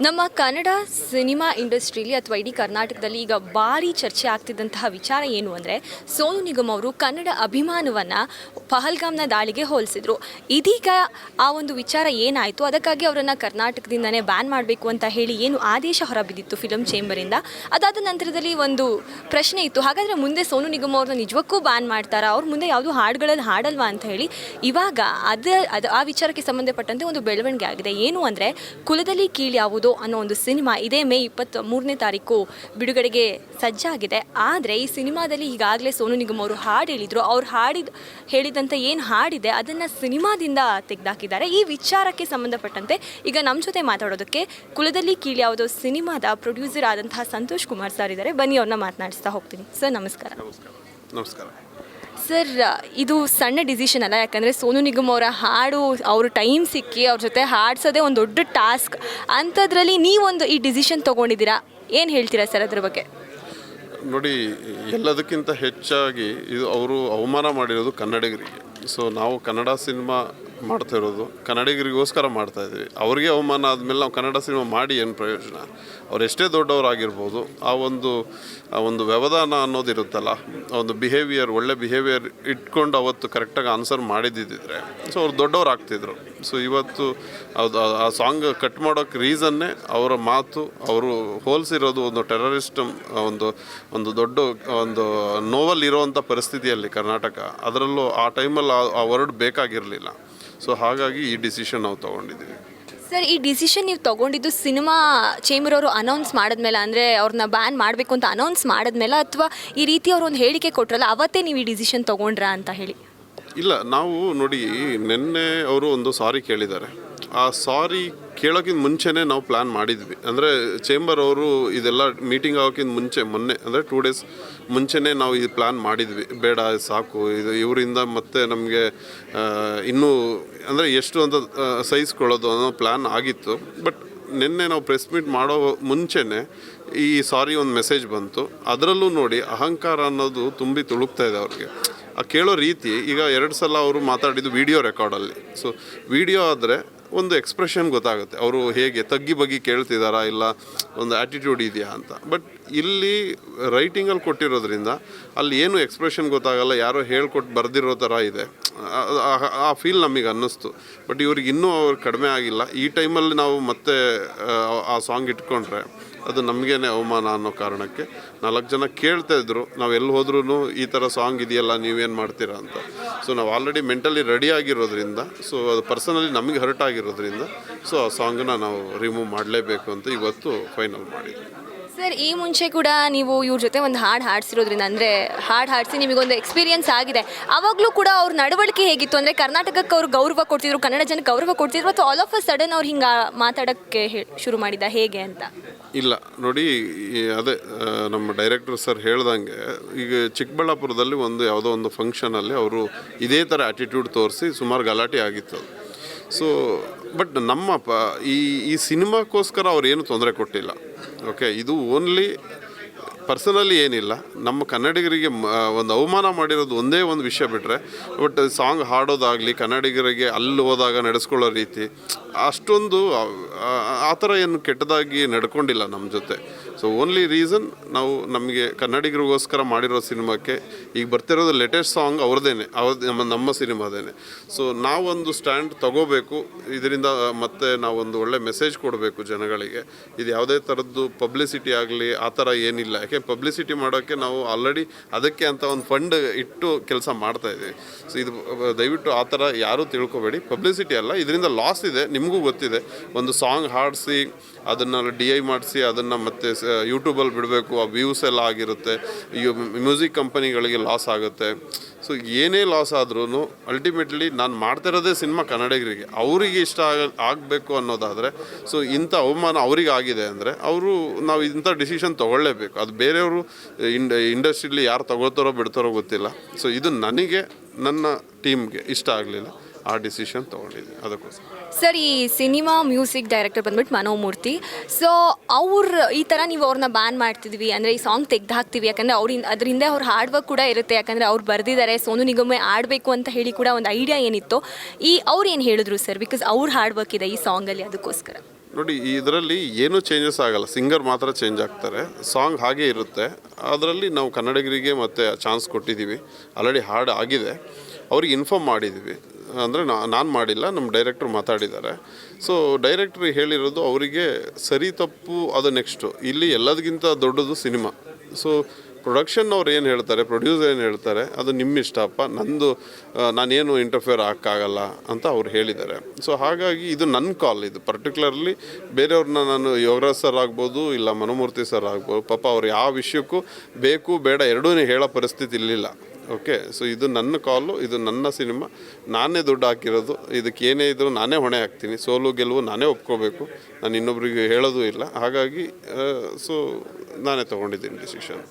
ನಮ್ಮ ಕನ್ನಡ ಸಿನಿಮಾ ಇಂಡಸ್ಟ್ರಿಯಲ್ಲಿ ಅಥವಾ ಇಡೀ ಕರ್ನಾಟಕದಲ್ಲಿ ಈಗ ಭಾರಿ ಚರ್ಚೆ ಆಗ್ತಿದ್ದಂತಹ ವಿಚಾರ ಏನು ಅಂದರೆ ಸೋನು ನಿಗಮ್ ಅವರು ಕನ್ನಡ ಅಭಿಮಾನವನ್ನು ಪಹಲ್ಗಾಮ್ನ ದಾಳಿಗೆ ಹೋಲಿಸಿದರು. ಇದೀಗ ಆ ಒಂದು ವಿಚಾರ ಏನಾಯಿತು, ಅದಕ್ಕಾಗಿ ಅವರನ್ನು ಕರ್ನಾಟಕದಿಂದನೇ ಬ್ಯಾನ್ ಮಾಡಬೇಕು ಅಂತ ಹೇಳಿ ಏನು ಆದೇಶ ಹೊರಬಿದ್ದಿತ್ತು ಫಿಲಮ್ ಚೇಂಬರಿಂದ. ಅದಾದ ನಂತರದಲ್ಲಿ ಒಂದು ಪ್ರಶ್ನೆ ಇತ್ತು, ಹಾಗಾದರೆ ಮುಂದೆ ಸೋನು ನಿಗಮ್ ಅವ್ರನ್ನ ನಿಜಕ್ಕೂ ಬ್ಯಾನ್ ಮಾಡ್ತಾರಾ, ಅವ್ರ ಮುಂದೆ ಯಾವುದೂ ಹಾಡುಗಳಲ್ಲಿ ಹಾಡಲ್ವಾ ಅಂತ ಹೇಳಿ. ಇವಾಗ ಆ ವಿಚಾರಕ್ಕೆ ಸಂಬಂಧಪಟ್ಟಂತೆ ಒಂದು ಬೆಳವಣಿಗೆ ಆಗಿದೆ. ಏನು ಅಂದರೆ ಕುಲದಲ್ಲಿ ಕೀಳು ಯಾವುದು ಅನ್ನೋ ಒಂದು ಸಿನಿಮಾ ಇದೇ ಮೇ 23ನೇ ತಾರೀಕು ಬಿಡುಗಡೆಗೆ ಸಜ್ಜಾಗಿದೆ. ಆದರೆ ಈ ಸಿನಿಮಾದಲ್ಲಿ ಈಗಾಗಲೇ ಸೋನು ನಿಗಮ್ ಅವರು ಹಾಡು ಹೇಳಿದರು. ಅವ್ರು ಹೇಳಿದಂಥ ಏನು ಹಾಡಿದೆ ಅದನ್ನು ಸಿನಿಮಾದಿಂದ ತೆಗೆದಾಕಿದ್ದಾರೆ. ಈ ವಿಚಾರಕ್ಕೆ ಸಂಬಂಧಪಟ್ಟಂತೆ ಈಗ ನಮ್ಮ ಜೊತೆ ಮಾತಾಡೋದಕ್ಕೆ ಕುಲದಲ್ಲಿ ಕೀಳು ಯಾವುದೋ ಸಿನಿಮಾದ ಪ್ರೊಡ್ಯೂಸರ್ ಆದಂತಹ ಸಂತೋಷ್ ಕುಮಾರ್ ಸರ್ ಇದ್ದಾರೆ. ಬನ್ನಿ, ಅವ್ರನ್ನ ಮಾತನಾಡಿಸ್ತಾ ಹೋಗ್ತೀನಿ. ಸರ್ ನಮಸ್ಕಾರ. ನಮಸ್ಕಾರ ಸರ್, ಇದು ಸಣ್ಣ ಡಿಸಿಷನ್ ಅಲ್ಲ, ಯಾಕಂದರೆ ಸೋನು ನಿಗಮ್ ಅವರ ಹಾಡು ಅವ್ರ ಟೈಮ್ ಸಿಕ್ಕಿ ಅವ್ರ ಜೊತೆ ಹಾಡ್ಸೋದೇ ಒಂದು ದೊಡ್ಡ ಟಾಸ್ಕ್. ಅಂಥದ್ರಲ್ಲಿ ನೀವೊಂದು ಈ ಡಿಸಿಷನ್ ತೊಗೊಂಡಿದ್ದೀರಾ, ಏನು ಹೇಳ್ತೀರಾ ಸರ್ ಅದ್ರ ಬಗ್ಗೆ? ನೋಡಿ, ಎಲ್ಲದಕ್ಕಿಂತ ಹೆಚ್ಚಾಗಿ ಇದು ಅವರು ಅವಮಾನ ಮಾಡಿರೋದು ಕನ್ನಡಿಗರಿಗೆ. ಸೊ ನಾವು ಕನ್ನಡ ಸಿನಿಮಾ ಮಾಡ್ತಾ ಇರೋದು ಕನ್ನಡಿಗರಿಗೋಸ್ಕರ ಮಾಡ್ತಾಯಿದ್ವಿ. ಅವ್ರಿಗೆ ಅವಮಾನ ಆದಮೇಲೆ ನಾವು ಕನ್ನಡ ಸಿನಿಮಾ ಮಾಡಿ ಏನು ಪ್ರಯೋಜನ? ಅವ್ರು ಎಷ್ಟೇ ದೊಡ್ಡವರಾಗಿರ್ಬೋದು, ಆ ಒಂದು ವ್ಯವಧಾನ ಅನ್ನೋದಿರುತ್ತಲ್ಲ, ಒಂದು ಬಿಹೇವಿಯರ್, ಒಳ್ಳೆ ಬಿಹೇವಿಯರ್ ಇಟ್ಕೊಂಡು ಅವತ್ತು ಕರೆಕ್ಟಾಗಿ ಆನ್ಸರ್ ಮಾಡಿದ್ದಿದ್ರೆ ಸೊ ಅವ್ರು ದೊಡ್ಡವ್ರು ಆಗ್ತಿದ್ರು. ಸೊ ಇವತ್ತು ಆ ಸಾಂಗ್ ಕಟ್ ಮಾಡೋಕ್ಕೆ ರೀಸನ್ನೇ ಅವರ ಮಾತು. ಅವರು ಹೋಲಿಸಿರೋದು ಒಂದು ಟೆರರಿಸ್ಟ್, ಒಂದು ದೊಡ್ಡ ಒಂದು ನೋವಲ್ಲಿ ಇರೋವಂಥ ಪರಿಸ್ಥಿತಿಯಲ್ಲಿ ಕರ್ನಾಟಕ, ಅದರಲ್ಲೂ ಆ ಟೈಮಲ್ಲಿ ಆ ವರ್ಡ್ ಬೇಕಾಗಿರಲಿಲ್ಲ. ಸೊ ಹಾಗಾಗಿ ಈ ಡಿಸಿಷನ್ ನಾವು ತೊಗೊಂಡಿದ್ದೀವಿ. ಸರ್, ಈ ಡಿಸಿಷನ್ ನೀವು ತೊಗೊಂಡಿದ್ದು ಸಿನಿಮಾ ಚೇಂಬರ್ ಅವರು ಅನೌನ್ಸ್ ಮಾಡಿದ್ಮೇಲೆ, ಅಂದರೆ ಅವ್ರನ್ನ ಬ್ಯಾನ್ ಮಾಡಬೇಕು ಅಂತ ಅನೌನ್ಸ್ ಮಾಡಿದ್ಮೇಲೆ, ಅಥವಾ ಈ ರೀತಿ ಅವರು ಒಂದು ಹೇಳಿಕೆ ಕೊಟ್ಟರಲ್ಲ ಅವತ್ತೇ ನೀವು ಈ ಡಿಸಿಷನ್ ತೊಗೊಂಡ್ರಾ ಅಂತ ಹೇಳಿ? ಇಲ್ಲ, ನಾವು ನೋಡಿ ನಿನ್ನೆ ಅವರು ಒಂದು ಸಾರಿ ಕೇಳಿದ್ದಾರೆ. ಆ ಸಾರಿ ಕೇಳೋಕ್ಕಿಂತ ಮುಂಚೆನೇ ನಾವು ಪ್ಲ್ಯಾನ್ ಮಾಡಿದ್ವಿ. ಅಂದರೆ ಚೇಂಬರ್ ಅವರು ಇದೆಲ್ಲ ಮೀಟಿಂಗ್ ಆಗೋಕ್ಕಿಂತ ಮೊನ್ನೆ ಅಂದರೆ 2 days ಮುಂಚೆನೇ ನಾವು ಇದು ಪ್ಲ್ಯಾನ್ ಮಾಡಿದ್ವಿ. ಬೇಡ, ಸಾಕು, ಇದು ಇವರಿಂದ ಮತ್ತೆ ನಮಗೆ ಇನ್ನೂ ಅಂದರೆ ಎಷ್ಟು ಅಂತ ಸಹಿಸ್ಕೊಳ್ಳೋದು ಅನ್ನೋ ಪ್ಲ್ಯಾನ್ ಆಗಿತ್ತು. ಬಟ್ ನಿನ್ನೆ ನಾವು ಪ್ರೆಸ್ ಮೀಟ್ ಮಾಡೋ ಮುಂಚೆನೇ ಈ ಸಾರಿ ಒಂದು ಮೆಸೇಜ್ ಬಂತು. ಅದರಲ್ಲೂ ನೋಡಿ ಅಹಂಕಾರ ಅನ್ನೋದು ತುಂಬಿ ತುಳುಕ್ತಾ ಇದೆ ಅವ್ರಿಗೆ. ಆ ಕೇಳೋ ರೀತಿ, ಈಗ 2 ಸಲ ಅವರು ಮಾತಾಡಿದ್ದು ವಿಡಿಯೋ ರೆಕಾರ್ಡಲ್ಲಿ. ಸೊ ವಿಡಿಯೋ ಆದರೆ ಒಂದು ಎಕ್ಸ್ಪ್ರೆಷನ್ ಗೊತ್ತಾಗುತ್ತೆ, ಅವರು ಹೇಗೆ ತಗ್ಗಿ ಬಗ್ಗಿ ಕೇಳ್ತಿದ್ದಾರಾ, ಇಲ್ಲ ಒಂದು ಆ್ಯಟಿಟ್ಯೂಡ್ ಇದೆಯಾ ಅಂತ. ಬಟ್ ಇಲ್ಲಿ ರೈಟಿಂಗಲ್ಲಿ ಕೊಟ್ಟಿರೋದ್ರಿಂದ ಅಲ್ಲಿ ಏನು ಎಕ್ಸ್ಪ್ರೆಷನ್ ಗೊತ್ತಾಗಲ್ಲ, ಯಾರೋ ಹೇಳ್ಕೊಟ್ಟು ಬರೆದಿರೋ ಥರ ಇದೆ. ಆ ಫೀಲ್ ನಮಗೆ ಅನ್ನಿಸ್ತು. ಬಟ್ ಇವ್ರಿಗೆ ಇನ್ನೂ ಅವ್ರು ಕಡಿಮೆ ಆಗಿಲ್ಲ. ಈ ಟೈಮಲ್ಲಿ ನಾವು ಮತ್ತೆ ಆ ಸಾಂಗ್ ಇಟ್ಕೊಂಡ್ರೆ ಅದು ನಮಗೇನೆ ಅವಮಾನ ಅನ್ನೋ ಕಾರಣಕ್ಕೆ 4 ಜನ ಕೇಳ್ತಾ ಇದ್ರು, ನಾವು ಎಲ್ಲಿ ಹೋದ್ರೂ ಈ ಥರ ಸಾಂಗ್ ಇದೆಯಲ್ಲ, ನೀವೇನು ಮಾಡ್ತೀರಾ ಅಂತ. ಸೊ ನಾವು ಆಲ್ರೆಡಿ ಮೆಂಟಲಿ ರೆಡಿ ಆಗಿರೋದ್ರಿಂದ, ಸೊ ಅದು ಪರ್ಸನಲಿ ನಮಗೆ ಹರ್ಟ್ ಆಗಿರೋದ್ರಿಂದ, ಸೊ ಆ ಸಾಂಗನ್ನ ನಾವು ರಿಮೂವ್ ಮಾಡಲೇಬೇಕು ಅಂತ ಇವತ್ತು ಫೈನಲ್ ಮಾಡಿದ್ವಿ. ಸರ್, ಈ ಮುಂಚೆ ಕೂಡ ನೀವು ಇವ್ರ ಜೊತೆ ಒಂದು ಹಾಡು ಹಾಡಿಸಿರೋದ್ರಿಂದ, ಅಂದರೆ ಹಾಡಿಸಿ ನಿಮಗೊಂದು ಎಕ್ಸ್ಪೀರಿಯನ್ಸ್ ಆಗಿದೆ. ಆವಾಗಲೂ ಕೂಡ ಅವ್ರ ನಡವಳಿಕೆ ಹೇಗಿತ್ತು? ಅಂದರೆ ಕರ್ನಾಟಕಕ್ಕೆ ಅವ್ರು ಗೌರವ ಕೊಡ್ತಿದ್ರು, ಕನ್ನಡ ಜನಕ್ಕೆ ಗೌರವ ಕೊಡ್ತಿದ್ರು, ಮತ್ತು ಆಲ್ ಆಫ್ ಅ ಸಡನ್ ಅವ್ರು ಹಿಂಗೆ ಮಾತಾಡೋಕ್ಕೆ ಶುರು ಮಾಡಿದ ಹೇಗೆ ಅಂತ? ಇಲ್ಲ ನೋಡಿ, ಅದೇ ನಮ್ಮ ಡೈರೆಕ್ಟರ್ ಸರ್ ಹೇಳ್ದಂಗೆ, ಈಗ ಚಿಕ್ಕಬಳ್ಳಾಪುರದಲ್ಲಿ ಯಾವುದೋ ಒಂದು ಫಂಕ್ಷನಲ್ಲಿ ಅವರು ಇದೇ ಥರ ಆ್ಯಟಿಟ್ಯೂಡ್ ತೋರಿಸಿ ಸುಮಾರು ಗಲಾಟೆ ಆಗಿತ್ತು. ಸೊ ಬಟ್ ಈ ಸಿನಿಮಾಕ್ಕೋಸ್ಕರ ಅವ್ರೇನು ತೊಂದರೆ ಕೊಟ್ಟಿಲ್ಲ. ಓಕೆ, ಇದು ಓನ್ಲಿ ಪರ್ಸನಲಿ ಏನಿಲ್ಲ, ನಮ್ಮ ಕನ್ನಡಿಗರಿಗೆ ಒಂದು ಅವಮಾನ ಮಾಡಿರೋದು ಒಂದೇ ಒಂದು ವಿಷಯ ಬಿಟ್ಟರೆ, ಬಟ್ ಸಾಂಗ್ ಹಾಡೋದಾಗಲಿ, ಕನ್ನಡಿಗರಿಗೆ ಅಲ್ಲಿ ಹೋದಾಗ ನಡೆಸ್ಕೊಳ್ಳೋ ರೀತಿ ಅಷ್ಟೊಂದು ಆ ಥರ ಏನು ಕೆಟ್ಟದಾಗಿ ನಡ್ಕೊಂಡಿಲ್ಲ ನಮ್ಮ ಜೊತೆ. ಸೊ ಓನ್ಲಿ ರೀಸನ್ ನಾವು ನಮಗೆ ಕನ್ನಡಿಗರಿಗೋಸ್ಕರ ಮಾಡಿರೋ ಸಿನಿಮಾಕ್ಕೆ ಈಗ ಬರ್ತಿರೋದು ಲೇಟೆಸ್ಟ್ ಸಾಂಗ್ ಅವ್ರದ್ದೇನೆ, ನಮ್ಮ ಸಿನಿಮಾದೇನೆ. ಸೊ ನಾವೊಂದು ಸ್ಟ್ಯಾಂಡ್ ತಗೋಬೇಕು ಇದರಿಂದ, ಮತ್ತು ನಾವೊಂದು ಒಳ್ಳೆ ಮೆಸೇಜ್ ಕೊಡಬೇಕು ಜನಗಳಿಗೆ. ಇದು ಯಾವುದೇ ಥರದ್ದು ಪಬ್ಲಿಸಿಟಿ ಆಗಲಿ ಆ ಥರ ಏನಿಲ್ಲ. ಯಾಕೆ ಪಬ್ಲಿಸಿಟಿ ಮಾಡೋಕ್ಕೆ ನಾವು ಆಲ್ರೆಡಿ ಅದಕ್ಕೆ ಅಂತ ಒಂದು ಫಂಡ್ ಇಟ್ಟು ಕೆಲಸ ಮಾಡ್ತಾಯಿದ್ದೀವಿ. ಸೊ ಇದು ದಯವಿಟ್ಟು ಆ ಥರ ಯಾರೂ ತಿಳ್ಕೊಬೇಡಿ. ಪಬ್ಲಿಸಿಟಿ ಅಲ್ಲ, ಇದರಿಂದ ಲಾಸ್ ಇದೆ, ನಿಮಗೂ ಗೊತ್ತಿದೆ. ಒಂದು ಸಾಂಗ್ ಹಾಡಿಸಿ ಅದನ್ನು DI ಮಾಡಿಸಿ ಅದನ್ನು ಮತ್ತೆ ಯೂಟ್ಯೂಬಲ್ಲಿ ಬಿಡಬೇಕು, ಆ ವ್ಯೂಸ್ ಎಲ್ಲ ಆಗಿರುತ್ತೆ, ಮ್ಯೂಸಿಕ್ ಕಂಪನಿಗಳಿಗೆ ಲಾಸ್ ಆಗುತ್ತೆ. ಸೊ ಏನೇ ಲಾಸ್ ಆದ್ರೂ ಅಲ್ಟಿಮೇಟ್ಲಿ ನಾನು ಮಾಡ್ತಿರೋದೇ ಸಿನಿಮಾ ಕನ್ನಡಿಗರಿಗೆ, ಅವರಿಗೆ ಇಷ್ಟ ಆಗಬೇಕು ಅನ್ನೋದಾದರೆ, ಸೊ ಇಂಥ ಅವಮಾನ ಅವ್ರಿಗೆ ಆಗಿದೆ ಅಂದರೆ ನಾವು ಇಂಥ ಡಿಸಿಷನ್ ತೊಗೊಳ್ಳೇಬೇಕು. ಅದು ಬೇರೆಯವರು ಇಂಡಸ್ಟ್ರಿಲಿ ಯಾರು ತೊಗೊಳ್ತಾರೋ ಬಿಡ್ತಾರೋ ಗೊತ್ತಿಲ್ಲ. ಸೊ ಇದು ನನಗೆ, ನನ್ನ ಟೀಮ್ಗೆ ಇಷ್ಟ ಆಗಲಿಲ್ಲ, ಆ ಡಿಸಿಷನ್ ತೊಗೊಂಡಿದ್ದೆ ಅದಕ್ಕೋಸ್ಕರ. ಸರ್, ಈ ಸಿನಿಮಾ ಮ್ಯೂಸಿಕ್ ಡೈರೆಕ್ಟರ್ ಬಂದ್ಬಿಟ್ಟು ಮನೋಮೂರ್ತಿ. ಸೊ ಈ ಥರ ನೀವು ಅವ್ರನ್ನ ಬ್ಯಾನ್ ಮಾಡ್ತಿದ್ವಿ, ಅಂದರೆ ಈ ಸಾಂಗ್ ತೆಗ್ದು ಹಾಕ್ತೀವಿ, ಯಾಕಂದರೆ ಅದ್ರ ಹಿಂದೆ ಅವ್ರು ಹಾಡ್ ವರ್ಕ್ ಕೂಡ ಇರುತ್ತೆ. ಯಾಕಂದರೆ ಅವ್ರು ಬರೆದಿದ್ದಾರೆ, ಸೋನು ನಿಗಮೇ ಆಡಬೇಕು ಅಂತ ಹೇಳಿ ಕೂಡ ಒಂದು ಐಡಿಯಾ ಏನಿತ್ತು. ಅವ್ರು ಏನು ಹೇಳಿದ್ರು ಸರ್? ಬಿಕಾಸ್ ಅವ್ರು ಹಾಡ್ ವರ್ಕ್ ಇದೆ ಈ ಸಾಂಗಲ್ಲಿ, ಅದಕ್ಕೋಸ್ಕರ. ನೋಡಿ ಇದರಲ್ಲಿ ಏನೂ ಚೇಂಜಸ್ ಆಗಲ್ಲ, ಸಿಂಗರ್ ಮಾತ್ರ ಚೇಂಜ್ ಆಗ್ತಾರೆ, ಸಾಂಗ್ ಹಾಗೇ ಇರುತ್ತೆ. ಅದರಲ್ಲಿ ನಾವು ಕನ್ನಡಿಗರಿಗೆ ಮತ್ತೆ ಚಾನ್ಸ್ ಕೊಟ್ಟಿದ್ದೀವಿ, ಆಲ್ರೆಡಿ ಹಾಡು ಆಗಿದೆ, ಅವ್ರಿಗೆ ಇನ್ಫಾರ್ಮ್ ಮಾಡಿದ್ದೀವಿ. ಅಂದರೆ ನಾನು ಮಾಡಿಲ್ಲ, ನಮ್ಮ ಡೈರೆಕ್ಟ್ರು ಮಾತಾಡಿದ್ದಾರೆ. ಸೊ ಡೈರೆಕ್ಟ್ರು ಹೇಳಿರೋದು ಅವರಿಗೆ ಸರಿ ತಪ್ಪು ಅದು ನೆಕ್ಸ್ಟು, ಇಲ್ಲಿ ಎಲ್ಲದಕ್ಕಿಂತ ದೊಡ್ಡದು ಸಿನಿಮಾ. ಸೊ ಪ್ರೊಡಕ್ಷನ್ ಅವ್ರು ಏನು ಹೇಳ್ತಾರೆ, ಪ್ರೊಡ್ಯೂಸರ್ ಏನು ಹೇಳ್ತಾರೆ, ಅದು ನಿಮ್ಮ ಇಷ್ಟಪ್ಪ, ನಂದು ನಾನೇನು ಇಂಟರ್ಫಿಯರ್ ಹಾಕೋಕ್ಕಾಗಲ್ಲ ಅಂತ ಅವ್ರು ಹೇಳಿದ್ದಾರೆ. ಸೊ ಹಾಗಾಗಿ ಇದು ನನ್ನ ಕಾಲ್. ಇದು ಪರ್ಟಿಕ್ಯುಲರ್ಲಿ ಬೇರೆಯವ್ರನ್ನ ನಾನು ಯೋಗರಾಜ್ ಸರ್ ಆಗ್ಬೋದು, ಇಲ್ಲ ಮನೋಮೂರ್ತಿ ಸರ್ ಆಗ್ಬೋದು, ಪಾಪ ಅವ್ರು ಯಾವ ವಿಷಯಕ್ಕೂ ಬೇಕು ಬೇಡ ಎರಡೂ ಹೇಳೋ ಪರಿಸ್ಥಿತಿ ಇರಲಿಲ್ಲ. ಓಕೆ, ಸೊ ಇದು ನನ್ನ ಕಾಲು, ಇದು ನನ್ನ ಸಿನಿಮಾ, ನಾನೇ ದುಡ್ಡು ಹಾಕಿರೋದು, ಇದಕ್ಕೆ ಏನೇ ಇದ್ದರೂ ನಾನೇ ಹೊಣೆ ಹಾಕ್ತೀನಿ. ಸೋಲು ಗೆಲುವು ನಾನೇ ಒಪ್ಕೋಬೇಕು, ನಾನು ಇನ್ನೊಬ್ರಿಗೆ ಹೇಳೋದು ಇಲ್ಲ. ಹಾಗಾಗಿ ಸೊ ನಾನೇ ತೊಗೊಂಡಿದ್ದೀನಿ ಡಿಸಿಷನ್.